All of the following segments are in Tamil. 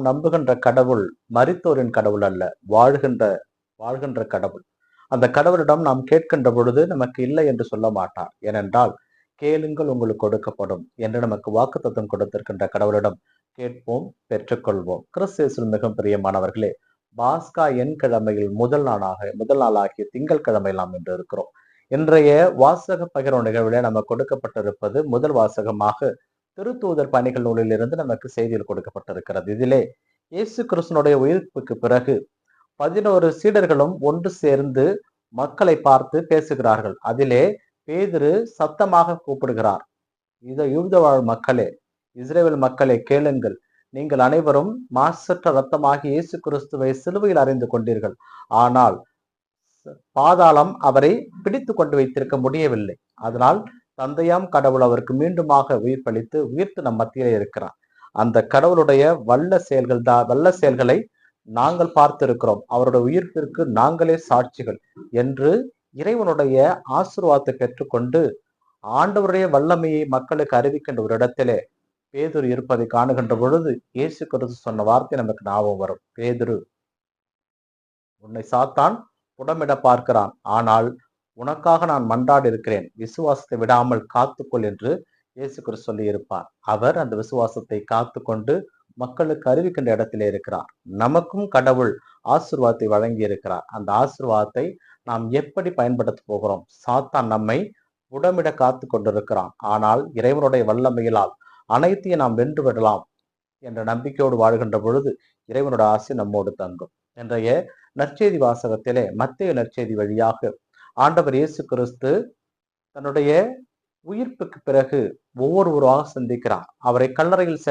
நம்புகின்ற கடவுள் மரித்தோரின் கடவுள் அல்ல, வாழ்கின்ற வாழ்கின்ற கடவுள். அந்த கடவுளிடம் நாம் கேட்கின்ற பொழுது நமக்கு இல்லை என்று சொல்ல மாட்டார். ஏனென்றால் கேளுங்கள் உங்களுக்கு கொடுக்கப்படும் என்று நமக்கு வாக்குத்தத்தம் கொடுத்திருக்கின்ற கடவுளிடம் கேட்போம், பெற்றுக்கொள்வோம். கிறிஸ்து மிகவும் பிரியமானவர்களே, பாஸ்கா என் கிழமையில் முதல் நாளாகிய திங்கள் கிழமையில் நாம் இன்று இருக்கிறோம். இன்றைய வாசக பகிர்வு நிகழ்விலே நமக்கு கொடுக்கப்பட்டிருப்பது முதல் வாசகமாக திருத்தூதர் பணிகள் நூலில் இருந்து நமக்கு செய்தியில் கொடுக்கப்பட்டிருக்கிறது. இதிலே இயேசு கிறிஸ்துனுடைய உயிர்ப்புக்கு பிறகு 11 சீடர்களும் ஒன்று சேர்ந்து மக்களை பார்த்து பேசுகிறார்கள். அதிலே பேதுரு சத்தமாக கூப்பிடுகிறார், இதை யூத வாழ் மக்களே, இஸ்ரேல் மக்களே கேளுங்கள், நீங்கள் அனைவரும் மாசற்ற ரத்தமாகி இயேசு கிறிஸ்துவை சிலுவையில் அறிந்து கொண்டீர்கள். ஆனால் பாதாளம் அவரை பிடித்து கொண்டு வைத்திருக்க முடியவில்லை. அதனால் தந்தையாம் கடவுள் அவருக்கு மீண்டுமாக உயிர்ப்பளித்து உயிர்த்து நம் மத்தியிலே இருக்கிறார். அந்த கடவுளுடைய வல்ல செயல்களை நாங்கள் பார்த்திருக்கிறோம். அவருடைய உயிர்ப்பிற்கு நாங்களே சாட்சிகள் என்று இறைவனுடைய ஆசீர்வாதத்தை பெற்றுக்கொண்டு ஆண்டவருடைய வல்லமையை மக்களுக்கு அறிவிக்கின்ற ஒரு இடத்திலே பேதுரு இருப்பதை காணுகின்ற பொழுது இயேசு கிறிஸ்து சொன்ன வார்த்தை நமக்கு ஞாபகம் வரும். பேதுரு, உன்னை சாத்தான் புடமிட பார்க்கிறான், ஆனால் உனக்காக நான் மன்றாடி இருக்கிறேன், விசுவாசத்தை விடாமல் காத்துக்கொள் என்று இயேசு கிறிஸ்து சொல்லி இருப்பார். அவர் அந்த விசுவாசத்தை காத்து கொண்டு மக்களுக்கு அறிவிக்கின்ற இடத்திலே இருக்கிறார். நமக்கும் கடவுள் ஆசீர்வாதத்தை வழங்கி இருக்கிறார். அந்த ஆசீர்வாதத்தை நாம் எப்படி பயன்படுத்த போகிறோம்? சாத்தான் நம்மை புடமிட காத்து கொண்டிருக்கிறான், ஆனால் இறைவனுடைய வல்லமையிலால் அனைத்தையும் நாம் வென்று விடலாம் என்ற நம்பிக்கையோடு வாழ்கின்ற பொழுது இறைவனுடைய ஆசை நம்மோடு தங்கும். இன்றைய நற்செய்தி வாசகத்திலே மத்தேயு நற்செய்தி வழியாக ஆண்டவர் இயேசு கிறிஸ்து தன்னுடைய உயிர்ப்புக்கு பிறகு ஒவ்வொருவராக சந்திக்கிறார். அவரை கல்லறையில்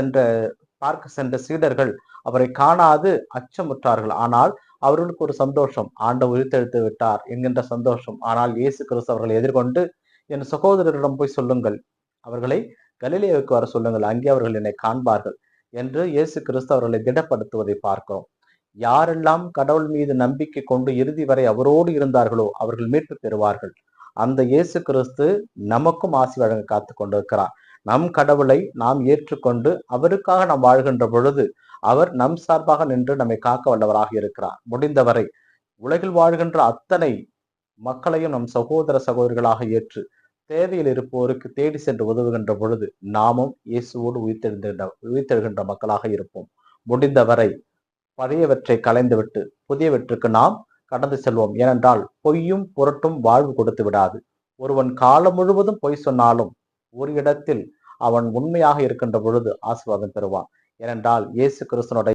பார்க்க சென்ற சீடர்கள் அவரை காணாது அச்சமுற்றார்கள். ஆனால் அவர்களுக்கு ஒரு சந்தோஷம், ஆண்டவர் உயிர்த்தெழுத்து விட்டார் என்கின்ற சந்தோஷம். ஆனால் இயேசு கிறிஸ்து அவர்களை எதிர்கொண்டு, என் சகோதரரிடம் போய் சொல்லுங்கள், அவர்களை கலிலேயாவுக்கு வர சொல்லுங்கள், அங்கே அவர்கள் என்னை காண்பார்கள் என்று இயேசு கிறிஸ்து அவர்களை திடப்படுத்துவதை பார்க்கிறோம். யாரெல்லாம் கடவுள் மீது நம்பிக்கை கொண்டு இறுதி வரை அவரோடு இருந்தார்களோ அவர்கள் மீட்பு பெறுவார்கள். அந்த இயேசு கிறிஸ்து நமக்கும் ஆசி வழங்க காத்து கொண்டிருக்கிறார். நம் கடவுளை நாம் ஏற்றுக்கொண்டு அவருக்காக நாம் வாழ்கின்ற பொழுது அவர் நம் சார்பாக நின்று நம்மை காக்க வல்லவராக இருக்கிறார். முடிந்தவரை உலகில் வாழ்கின்ற அத்தனை மக்களையும் நம் சகோதர சகோதரிகளாக ஏற்று தேவையில் இருப்போருக்கு தேடி சென்று உதவுகின்ற பொழுது நாமும் இயேசுவோடு உயிர்த்தெழுகின்ற மக்களாக இருப்போம். முடிந்தவரை பழையவற்றை களைந்துவிட்டு புதியவற்றுக்கு நாம் கடந்து செல்வோம். ஏனென்றால் பொய்யும் புரட்டும் வாழ்வு கொடுத்து விடாது. ஒருவன் காலம் முழுவதும் பொய் சொன்னாலும் ஒரு இடத்தில் அவன் உண்மையாக இருக்கின்ற பொழுது ஆசீர்வாதம் பெறுவான். ஏனென்றால் இயேசு கிறிஸ்துனுடைய